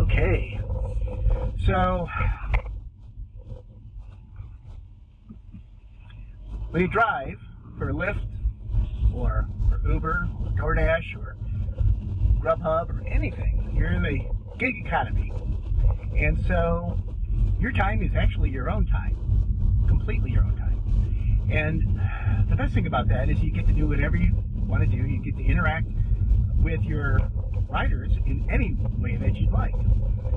Okay, so when you drive for Lyft or for Uber or DoorDash or Grubhub or anything, you're in the gig economy, and so your time is actually your own time, completely your own time. And the best thing about that is you get to do whatever you want to do. You get to interact with your riders in any way that you'd like.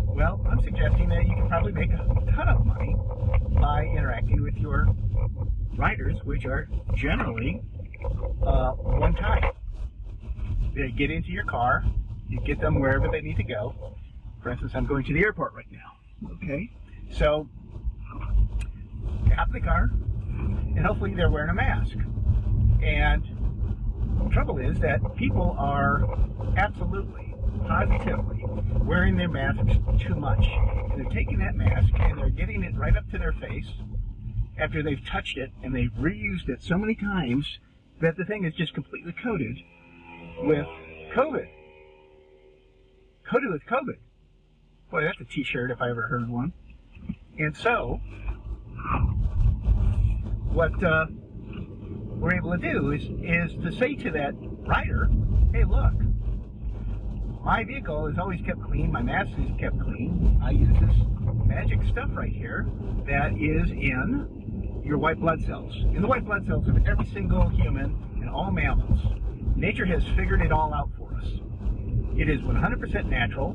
Well, I'm suggesting that you can probably make a ton of money by interacting with your riders, which are generally one time. They get into your car, you get them wherever they need to go. For instance, I'm going to the airport right now. Okay, so get out of the car, and hopefully they're wearing a mask. And the trouble is that people are absolutely, positively wearing their masks too much. And they're taking that mask and they're getting it right up to their face after they've touched it and they've reused it so many times that the thing is just completely coated with COVID. Coated with COVID. Boy, that's a t-shirt if I ever heard one. And so, what we're able to do is to say to that rider, hey, look, my vehicle is always kept clean, my mask is kept clean. I use this magic stuff right here that is in your white blood cells. In the white blood cells of every single human and all mammals. Nature has figured it all out for us. It is 100% natural.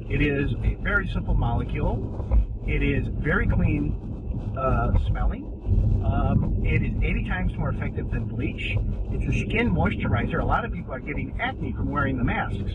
It is a very simple molecule. It is very clean smelling. It is 80 times more effective than bleach. It's a skin moisturizer. A lot of people are getting acne from wearing the masks.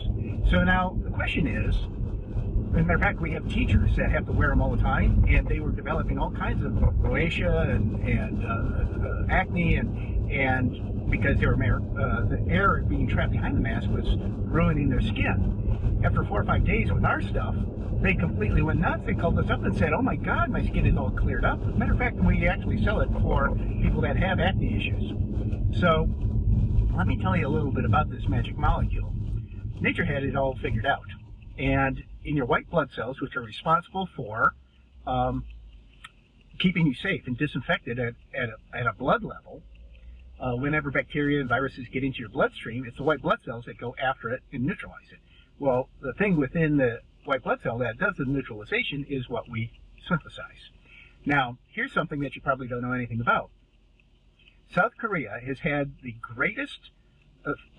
So now the question is, as a matter of fact, we have teachers that have to wear them all the time, and they were developing all kinds of rosacea and acne, and because they were the air being trapped behind the mask was ruining their skin. After 4 or 5 days with our stuff, they completely went nuts. They called us up and said, oh my God, my skin is all cleared up. As a matter of fact, we actually sell it for people that have acne issues. So let me tell you a little bit about this magic molecule. Nature had it all figured out. And in your white blood cells, which are responsible for keeping you safe and disinfected at a blood level, whenever bacteria and viruses get into your bloodstream, it's the white blood cells that go after it and neutralize it. Well, the thing within the white blood cell that does the neutralization is what we synthesize. Now, here's something that you probably don't know anything about. South Korea has had the greatest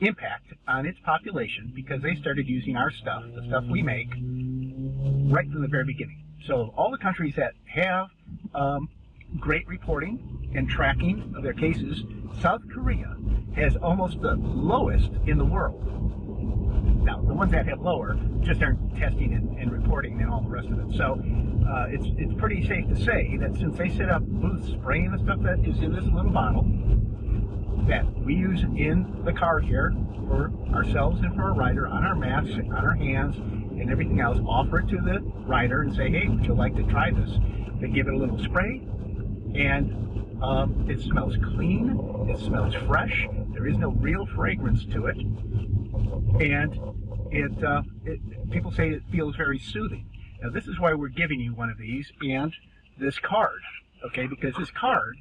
impact on its population because they started using our stuff, the stuff we make, right from the very beginning. So all the countries that have great reporting and tracking of their cases, South Korea has almost the lowest in the world. Now, the ones that have lower just aren't testing and reporting and all the rest of it. So it's pretty safe to say that since they set up booths spraying the stuff that is in this little bottle that we use in the car here for ourselves and for our rider, on our masks, on our hands, and everything else, offer it to the rider and say, hey, would you like to try this? They give it a little spray, and it smells clean, it smells fresh, there is no real fragrance to it, and people say it feels very soothing. Now this is why we're giving you one of these and this card, okay, because this card,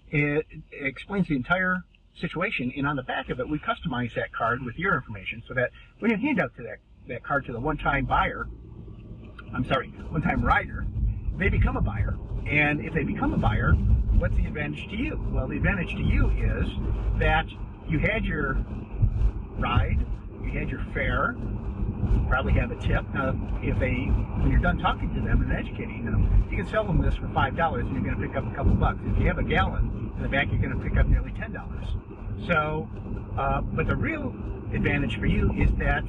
it explains the entire situation, and on the back of it we customize that card with your information so that when you hand out to that card to the one-time rider, they become a buyer. And if they become a buyer, what's the advantage to you? Well, the advantage to you is that you had your ride, you had your fare, you probably have a tip. Now, when you're done talking to them and educating them, you can sell them this for $5 and you're going to pick up a couple bucks. If you have a gallon in the back, you're going to pick up nearly $10. So, but the real advantage for you is that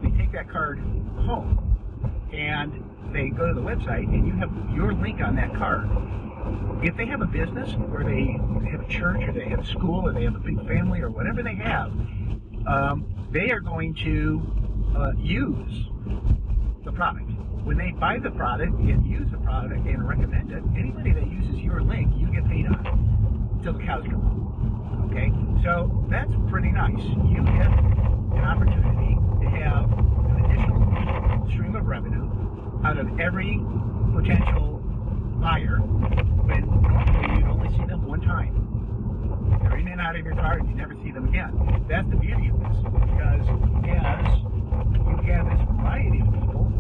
they take that card home and they go to the website and you have your link on that card. If they have a business or they have a church or they have a school or they have a big family or whatever they have, they are going to use the product. When they buy the product and use the product and recommend it, anybody that uses your link, you get paid on until the cows come home. Okay? So that's pretty nice. You get an opportunity to have an additional stream of revenue of every potential buyer when normally you'd only see them one time. They're in and out of your car and you never see them again. That's the beauty of this, because as you have this variety of people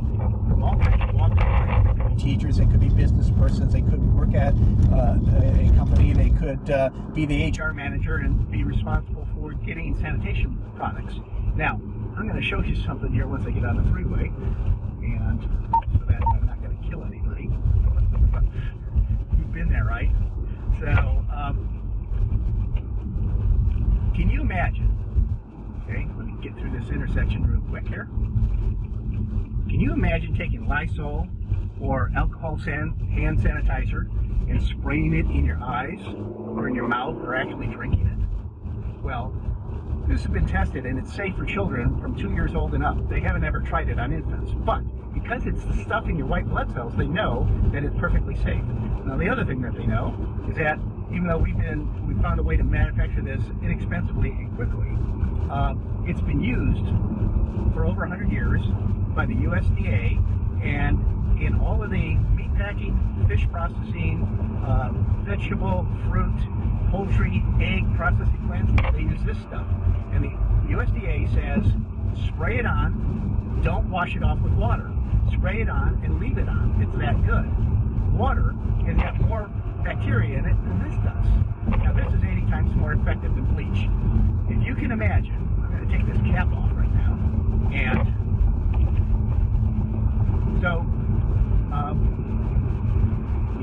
from all kinds of walks of life. They could be teachers, they could be business persons, they could work at a company, they could be the HR manager and be responsible for getting sanitation products. Now, I'm going to show you something here once I get on the freeway, and so that I'm not going to kill anybody. You've been there, right? So, can you imagine, okay, let me get through this intersection real quick here. Can you imagine taking Lysol or alcohol hand sanitizer and spraying it in your eyes or in your mouth or actually drinking it? Well, this has been tested and it's safe for children from 2 years old and up. They haven't ever tried it on infants, but because it's the stuff in your white blood cells, they know that it's perfectly safe. Now, the other thing that they know is that even though we found a way to manufacture this inexpensively and quickly, it's been used for over 100 years by the USDA, and in all of the meat packing, fish processing, vegetable, fruit, poultry, egg processing plants, they use this stuff. And the USDA says, spray it on, don't wash it off with water. Spray it on and leave it on. It's that good. Water has got more bacteria in it than this does. Now, this is 80 times more effective than bleach. If you can imagine, I'm going to take this cap off right now, and so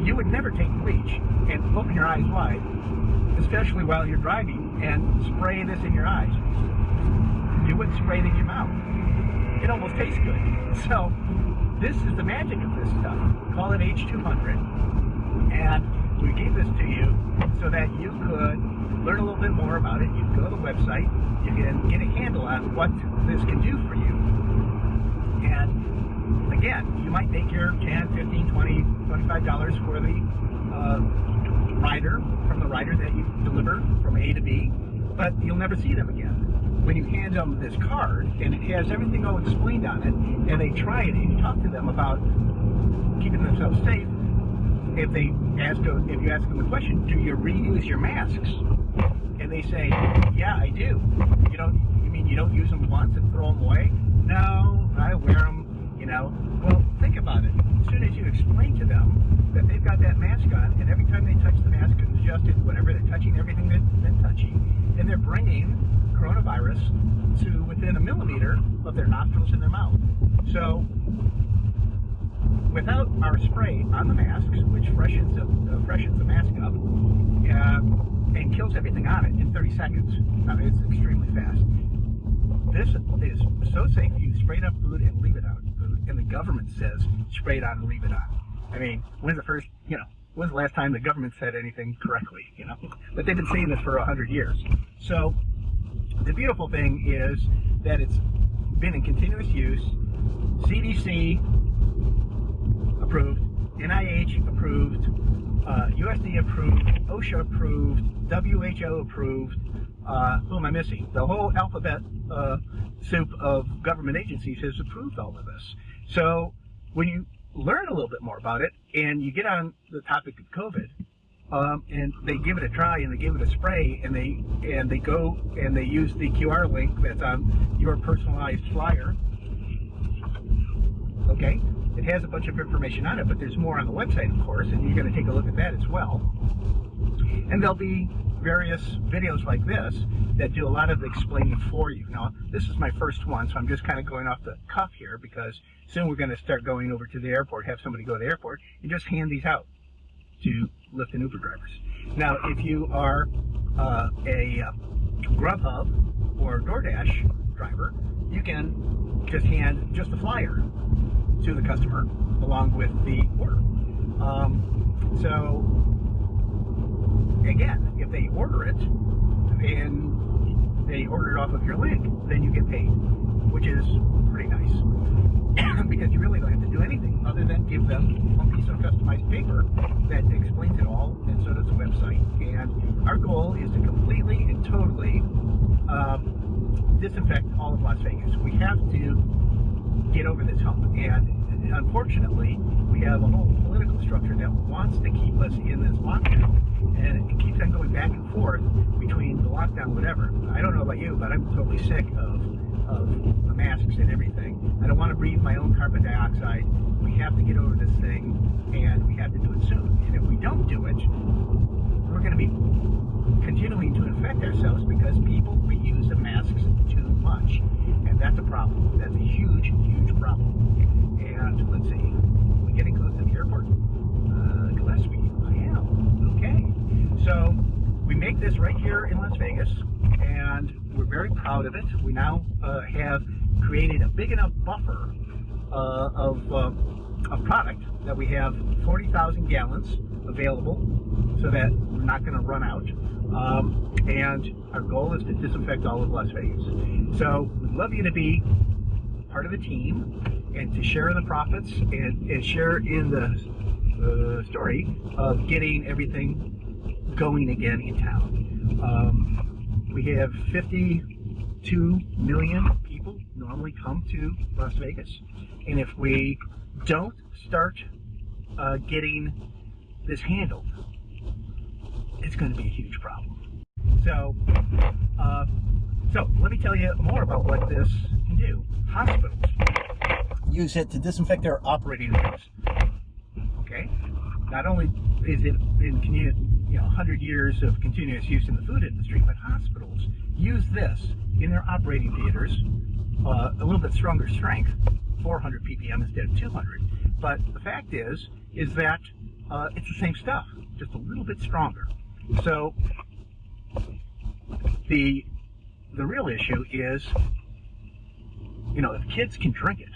you would never take bleach and open your eyes wide, especially while you're driving, and spray this in your eyes. You wouldn't spray it in your mouth. It almost tastes good. So this is the magic of this stuff. Call it H200, and we gave this to you so that you could learn a little bit more about it. You can go to the website, you can get a handle on what this can do for you. And again, you might make your $10, $15, $20, $25 for the rider, from the rider that you deliver from A to B, but you'll never see them again. When you hand them this card and it has everything all explained on it, and they try it and you talk to them about keeping themselves safe, if you ask them the question, do you reuse your masks? And they say, yeah, I do. You mean you don't use them once and throw them away? No, I wear them, Well, think about it. As soon as you explain to them that they've got that mask on, and every time they touch the mask and adjust it, whatever, they're touching everything they're touching, and they're bringing coronavirus to within a millimeter of their nostrils and their mouth. So, without our spray on the masks, which freshens the mask up and kills everything on it in 30 seconds. I mean, it's extremely fast. This is so safe. You spray it up food and leave it out food, and the government says spray it on and leave it on. I mean, when's the last time the government said anything correctly? But they've been saying this for 100 years. So the beautiful thing is that it's been in continuous use, CDC approved, NIH approved, USD approved, OSHA approved, WHO approved. Who am I missing? The whole alphabet soup of government agencies has approved all of this. So when you learn a little bit more about it and you get on the topic of COVID, and they give it a try and they give it a spray and they go and they use the QR link that's on your personalized flyer. Okay, it has a bunch of information on it, but there's more on the website, of course, and you're going to take a look at that as well. And there'll be various videos like this that do a lot of the explaining for you. Now, this is my first one, so I'm just kind of going off the cuff here, because soon we're going to start going over to the airport, have somebody go to the airport, and just hand these out to Lyft and Uber drivers. Now, if you are a Grubhub or DoorDash driver, you can just hand just a flyer to the customer along with the order. So again, if they order it and they order it off of your link, then you get paid, which is pretty nice. Because you really don't have to do anything other than give them one piece of customized paper that explains it all, and so does the website. And our goal is to completely and totally disinfect all of Las Vegas. We have to get over this hump, and unfortunately, we have a whole political structure that wants to keep us in this lockdown, and it keeps on going back and forth between the lockdown, whatever. I don't know about you, but I'm totally sick of the masks and everything. I don't want to breathe my own carbon dioxide. We have to get over this thing, and we have to do it soon. And if we don't do it, we're going to be continuing to infect ourselves because people reuse the masks too much, and that's a problem. That's a huge, huge problem. And let's see, we're getting close to the airport. Gillespie, I am. Okay. So we make this right here in Las Vegas, and we're very proud of it. We now have created a big enough buffer of product that we have 40,000 gallons available, so that we're not going to run out. And our goal is to disinfect all of Las Vegas. So we'd love you to be part of the team and to share in the profits and share in the story of getting everything going again in town. We have 52 million people normally come to Las Vegas, and if we don't start getting this handled, it's going to be a huge problem. So let me tell you more about what this can do. Hospitals use it to disinfect their operating rooms. Okay, not only is it in 100 years of continuous use in the food industry, but hospitals use this in their operating theaters. A little bit stronger strength, 400 ppm instead of 200. But the fact is that it's the same stuff, just a little bit stronger. So the real issue is, if kids can drink it,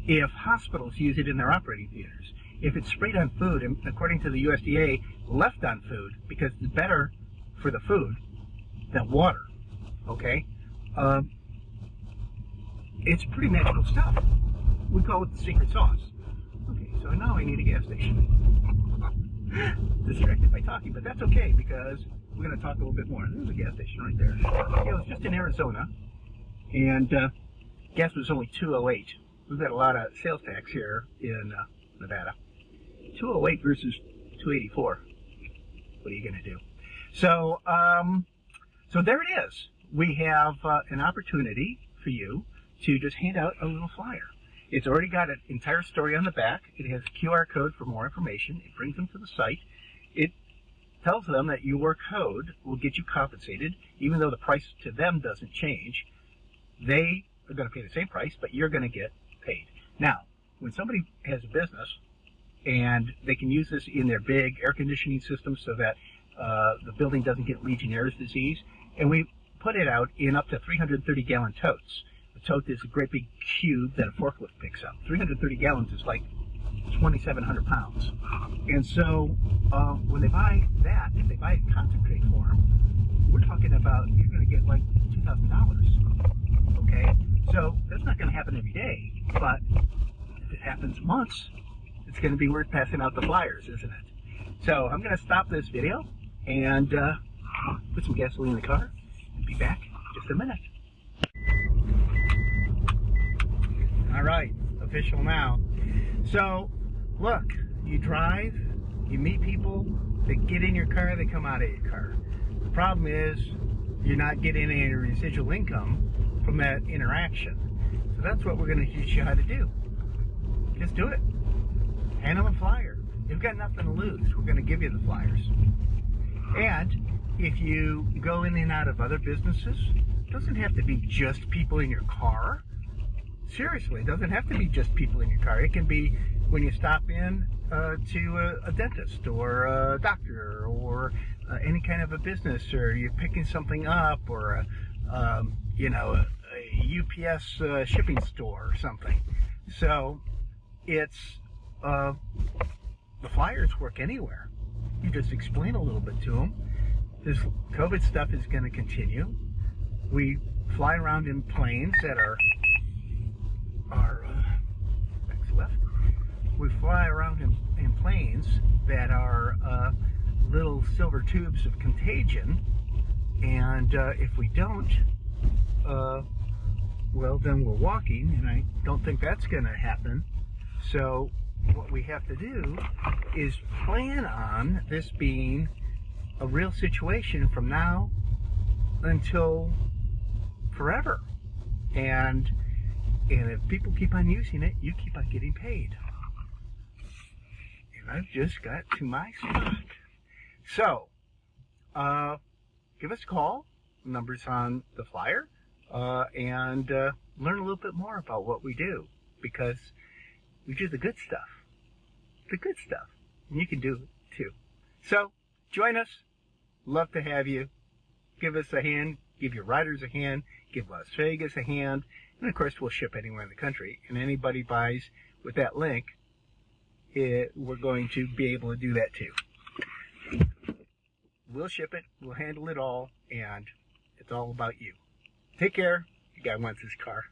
if hospitals use it in their operating theaters, if it's sprayed on food, and according to the USDA, left on food because it's better for the food than water, okay? It's pretty magical stuff. We call it the secret sauce. Okay, so now I need a gas station. Distracted by talking, but that's okay because we're going to talk a little bit more. There's a gas station right there. It was just in Arizona, and gas was only $2.08. We've got a lot of sales tax here in Nevada. $2.08 versus $2.84. What are you going to do? So, so there it is. We have an opportunity for you to just hand out a little flyer. It's already got an entire story on the back. It has a QR code for more information. It brings them to the site. It tells them that your code will get you compensated, even though the price to them doesn't change. They are going to pay the same price, but you're going to get paid. Now, when somebody has a business and they can use this in their big air conditioning system so that the building doesn't get Legionnaire's disease, and we put it out in up to 330-gallon totes. A tote is a great big cube that a forklift picks up. 330 gallons is like 2,700 pounds. And so when they buy that, if they buy a concentrate form, we're talking about you're going to get like $2,000. Okay? So that's not going to happen every day, but if it happens once, it's going to be worth passing out the flyers, isn't it? So I'm going to stop this video and put some gasoline in the car and be back in just a minute. All right, official now. So, look, you drive, you meet people, they get in your car, they come out of your car. The problem is you're not getting any residual income from that interaction. So that's what we're going to teach you how to do. Just do it. Hand them a flyer. You've got nothing to lose. We're going to give you the flyers. And if you go in and out of other businesses, it doesn't have to be just people in your car. Seriously, it doesn't have to be just people in your car. It can be when you stop in to a dentist or a doctor or any kind of a business, or you're picking something up, or a UPS shipping store or something. So it's the flyers work anywhere. You just explain a little bit to them. This COVID stuff is going to continue. We fly around in planes that are next left. We fly around in planes that are little silver tubes of contagion, and if we don't, well, then we're walking, and I don't think that's going to happen So what we have to do is plan on this being a real situation from now until forever. And if people keep on using it, you keep on getting paid. And I've just got to my spot. So, give us a call. Number's on the flyer. And learn a little bit more about what we do. Because we do the good stuff. The good stuff. And you can do it too. So, join us. Love to have you. Give us a hand. Give your riders a hand. Give Las Vegas a hand. And of course, we'll ship anywhere in the country. And anybody buys with that link, we're going to be able to do that too. We'll ship it. We'll handle it all. And it's all about you. Take care. The guy wants his car.